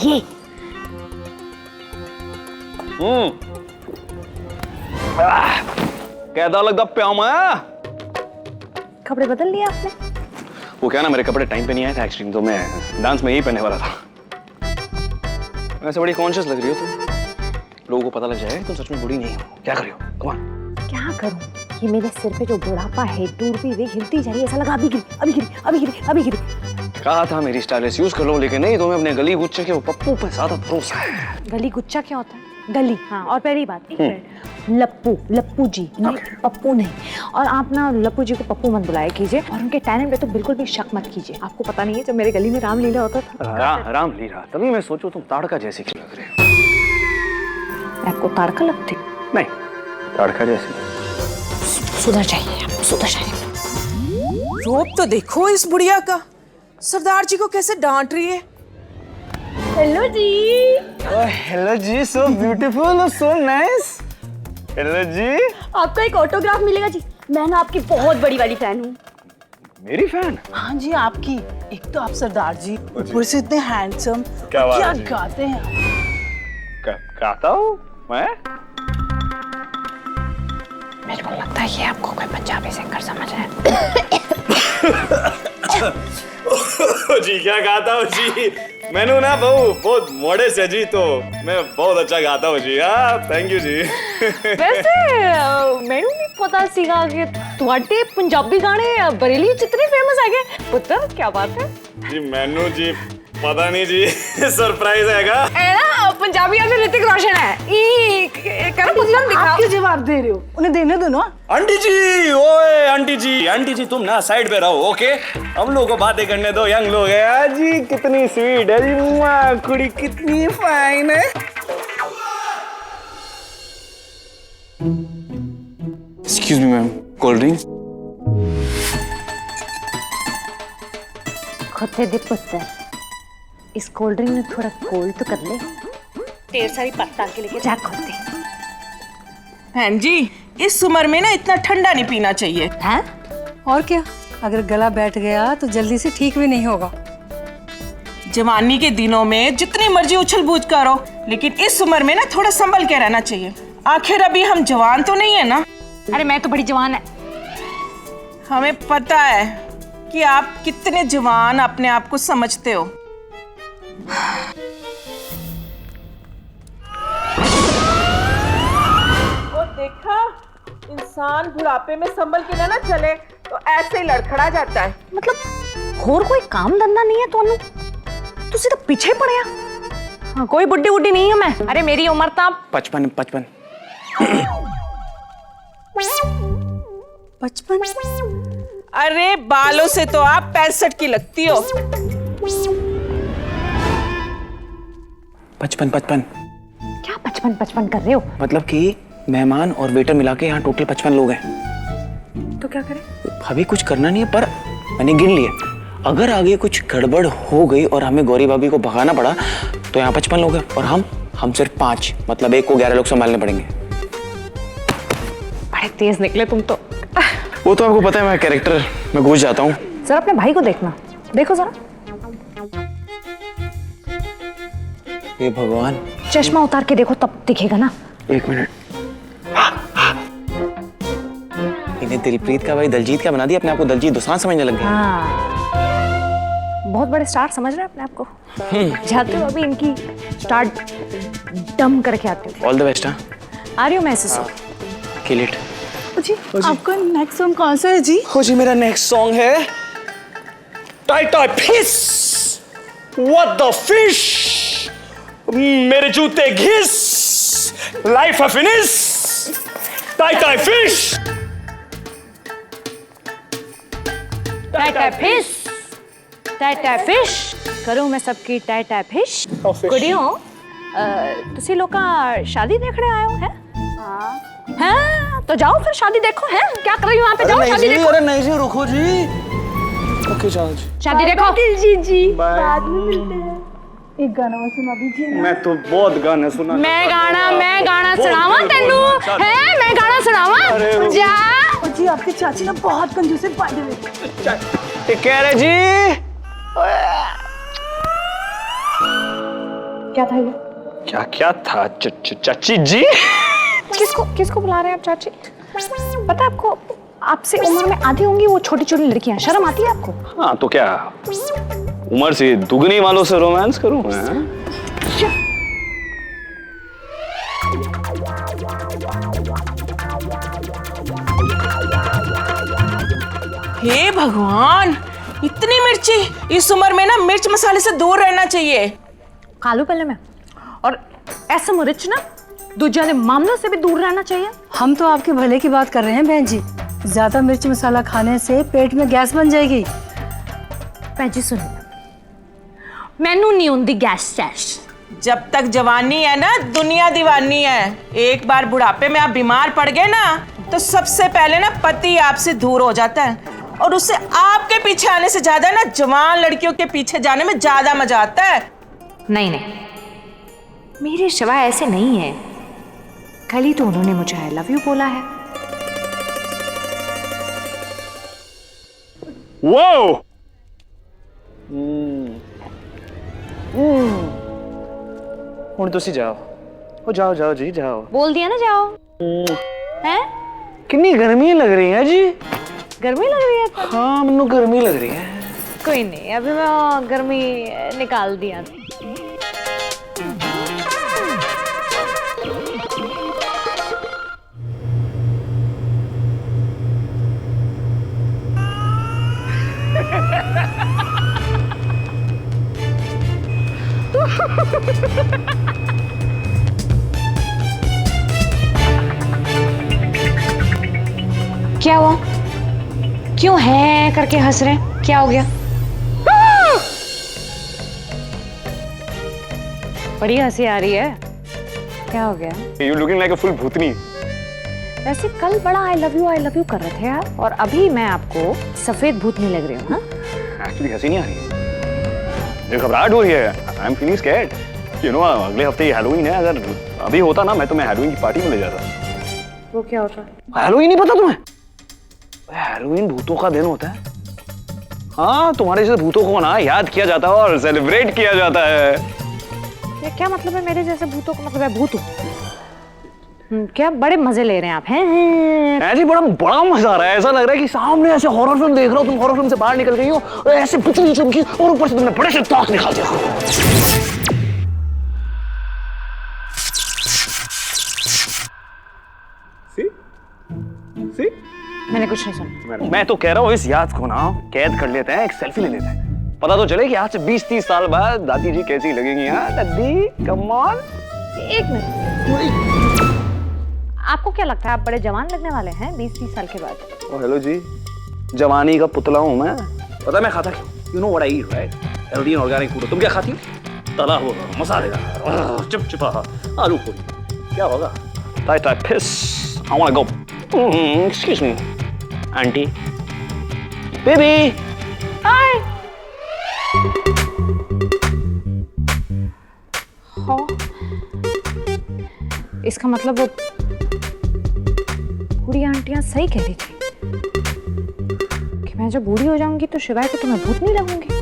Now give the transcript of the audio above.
ये। कैसा लगता प्या मैं? कपड़े बदल लिए आपने? वो क्या ना, मेरे कपड़े टाइम पे नहीं आए थे एक्चुअली, तो मैं डांस में यही पहनने वाला था। वैसे बड़ी कॉन्शियस लग रही हो तुम, लोगों को पता लग जाए तुम सच में बुरी नहीं हो। क्या कर रही हो? Come on. क्या करूं? ये मेरे सिर पे जो बुढ़ापा है, टूर भी वे हिलती जा रही है, ऐसा लगा अभी गिरी, अभी गिरी, अभी गिरी, अभी गिरी। कहा था मेरी स्टाइलिश यूज कर लो, लेकिन नहीं, तुम्हें अपने गली गुच्चे के वो पप्पू पे ज्यादा भरोसा है। गली गुच्चा क्या होता है? गली, हाँ। और पहली बात, एक मिनट, लप्पू, लप्पू जी, नहीं पप्पू नहीं। और आप ना लप्पू जी को पप्पू मत बुलाया कीजिए, और उनके टैलेंट पे तो बिल्कुल भी शक मत कीजिए। आपको पता नहीं है जब मेरे गली में रामलीला होता था। रामलीला? तभी मैं सोचूं तुम ताड़का जैसी क्यों लग रहे हो। आपको ताड़का लगती? नहीं, ताड़का जैसी। सुधर जाइए आप, सुधर जाइए। रूप तो देखो इस बुढ़िया का, सरदार जी को कैसे डांट रही है। हेलो जी। हेलो जी, so beautiful, so nice. Hello जी। आपका एक ऑटोग्राफ मिलेगा जी, मैं ना आपकी बहुत बड़ी वाली फैन हूँ। मेरी फैन? हाँ जी आपकी। एक तो आप सरदार जी, ऊपर से इतने हैंडसम, क्या गाते हैं। गाता हूँ मैं? मेरे को लगता है ये आपको कोई पंजाबी सिंगर समझ रहा है। जी क्या गाता हूँ जी, मैंने ना बहुत मॉडेस्ट है जी, तो मैं बहुत अच्छा गाता हूँ जी। हाँ, थैंक यू जी। वैसे मैनू नहीं पता सीगा कि तुम्हारे पंजाबी गाने बरेली जितने फेमस है गए। पुत्र क्या बात है जी? मैनू जी पता नहीं जी, सरप्राइज हैगा। ना पंजाबी या फिर ऋतिक रोशन है। करो कुछ दिखाओ। आप क्यों जवाब दे रहे हो? उन्हें देने दो ना। आंटी जी, ओए आंटी जी तुम ना साइड पे रहो, ओके? हम लोगों को बातें करने दो, यंग लोग है जी। कितनी स्वीट है जी, माँ कुड़ी कितनी फाइन है। Excuse me ma'am, cold drink? खोते दे पुत्र, इस कोल्ड ड्रिंक में थोड़ा कोल्ड तो कर ले। ढेर सारी पत्ता के लेके जा खोते। बहन जी, इस उम्र में ना इतना ठंडा नहीं पीना चाहिए। हैं? और क्या, अगर गला बैठ गया तो जल्दी से ठीक भी नहीं होगा। जवानी के दिनों में जितनी मर्जी उछल बूझ करो, लेकिन इस उम्र में ना थोड़ा संभल के रहना चाहिए। आखिर अभी हम जवान तो नहीं है ना। अरे मैं तो बड़ी जवान है। हमें पता है कि आप कितने जवान अपने आप को समझते हो। और देखा, इंसान बुढ़ापे में संभल के ना चले तो ऐसे ही लड़खड़ा जाता है। मतलब और कोई काम धंधा नहीं है तो सीधा पीछे पड़े। हाँ, कोई बुड्ढी बुड्ढी नहीं हूँ मैं। अरे मेरी उम्र था 55। 55? अरे बालों से तो आप 65 की लगती हो। 55। क्या 55 कर रहे हो? मतलब कि मेहमान और वेटर मिला के यहाँ टोटल 55 लोग हैं। तो क्या करें? अभी कुछ करना नहीं है, पर मैंने गिन लिए। अगर आगे कुछ गड़बड़ हो गई और हमें गौरी भाभी को भगाना पड़ा तो यहाँ 55 लोग हैं, और हम सिर्फ 5, मतलब 1 को 11 लोग संभालने पड़ेंगे। बड़े तेज निकले तुम तो। वो तो आपको पता है, मैं कैरेक्टर में घुस जाता हूँ। जरा अपने भाई को देखना, देखो जरा। हे भगवान, चश्मा उतार के देखो तब दिखेगा ना। 1 मिनट। इन्हें दिलप्रीत का भाई दलजीत क्या बना दिया, अपने आप को दलजीत दोसांझ समझने लग गए। हाँ, बहुत बड़े स्टार समझ रहे हैं अपने आप को। जाते हो अभी इनकी स्टार्ट डम करके आते हो। All the best. हाँ, आ रही हूँ मैं ऐसे। Kill it. जी, आपका नेक्स्ट सॉन्ग कौन सा है जी? हो जी, मेरा नेक्स्ट सॉन्ग है tie fish. What the fish, मेरे जूते घिस, लाइफ है finish, tie fish. Tie fish करूँ मैं सबकी टाई फिश। कुड़ियों, तुसी लोग का शादी देखने आए हो है? हाँ, तो जाओ फिर शादी देखो। है क्या कर रही हो वहाँ पे? जाओ शादी देखो। अरे नहीं जी, रुको जी। ओके चलो जी, शादी देखो। जी बाद में मिलते हैं। एक गाना सुना दीजिए। मैं तो बहुत गाने सुना। मैं गाना सुनावा तेनू है? मैं गाना सुनावा? जा। और जी आपकी चाची ना बहुत कंजूस है, बाय द वे। कह रहे जी। क्या था ये? क्या क्या था? चाची जी? किसको बुला रहे हैं आप चाची? पता है आपको, आपसे उम्र में आधी होंगी वो छोटी छोटी लड़कियां, शर्म आती है आपको? हाँ तो क्या उम्र से दुगनी वालों से रोमांस करूं मैं? हे भगवान, इतनी मिर्ची! इस उम्र में ना मिर्च मसाले से दूर रहना चाहिए। कालू पल्ले में और ऐसे मुरिच ना दूजे वाले मामलों से भी दूर रहना चाहिए। हम तो आपके भले की बात कर रहे हैं बहन जी। ज्यादा मिर्च मसाला खाने से पेट में गैस बन जाएगी। भैन जी सुनिए, मैनू नहीं होंदी गैस सैश। जब तक जवानी है ना दुनिया दीवानी है। एक बार बुढ़ापे में आप बीमार पड़ गए ना तो सबसे पहले ना पति आपसे दूर हो जाता है, और उससे आपके पीछे आने से ज्यादा ना जवान लड़कियों के पीछे जाने में ज्यादा मजा आता है। नहीं, मेरे शिवा ऐसे नहीं है। कल ही तो उन्होंने मुझे आई लव यू बोला है। वो ਹੁਣ ਤੁਸੀਂ ਜਾਓ। ਉਹ ਜਾਓ ਜੀ जाओ। बोल दिया ना जाओ। हैं? कितनी गर्मी लग रही है जी। गर्मी लग रही है? हाँ ਮੈਨੂੰ गर्मी लग रही है। कोई नहीं, अभी मैं गर्मी निकाल दिया। क्या हुआ? क्यों है करके हंस रहे हैं? क्या हो गया? बड़ी हंसी आ रही है। क्या हो गया? You looking like a full भूतनी। वैसे कल बड़ा आई लव यू कर रहे थे आप, और अभी मैं आपको सफेद भूतनी लग रही हूँ। हाँ? Actually हंसी नहीं आ रही है। मुझे घबराहट हो रही है। I'm feeling scared। You know अगले हफ्ते हैलोवीन है। अगर अभी होता ना मैं तुम्हें हैलोवीन की पार्टी में ले जाता। वो क्या होता है? हैलोवीन नहीं पता तुम्हें? हैलोवीन भूतों का दिन होता है। हाँ तुम्हारे जैसे भूतों को ना याद किया जाता है और सेलिब्रेट किया जाता है। क्या मतलब है मेरे जैसे भूतों का? मतलब है भूत हूँ? क्या बड़े मजे ले रहे हैं आप? हैं? ऐसे बड़ा मजा आ रहा है। ऐसा लग रहा है कि सामने ऐसे हॉरर फिल्म देख रहा हो, तुम हॉरर फिल्म से बाहर निकल गई हो और ऐसे पिछली चमकी और ऊपर से तुमने बड़े से ताक निकाल दिया। See? मैंने कुछ नहीं सुना। मैं तो कह रहा हूँ इस याद को ना कैद कर लेते हैं, एक सेल्फी ले लेते हैं। पता तो चले कि आज से 20-30 साल बाद दादी जी कैसी लगेंगी। हाँ दादी कम ऑन। एक मिनट, आपको क्या लगता है आप बड़े जवान लगने वाले हैं 20-30 साल के बाद? ओ हेलो जी, जवानी का पुतला हूँ मैं। पता है मैं खाता क्यों? You know what I eat, right? Healthy and organic food. तुम क्या खाती हो? तला हुआ मसालेदार चिपचिपा आलू पूरी। क्या होगा? Tight piece. I wanna go. Excuse me, auntie. Baby. Hi. हाँ, इसका मतलब वो बूढ़ी आंटियां सही कह रही थी कि मैं जब बूढ़ी हो जाऊंगी तो शिवाय को तो मैं भूत नहीं लगूंगी।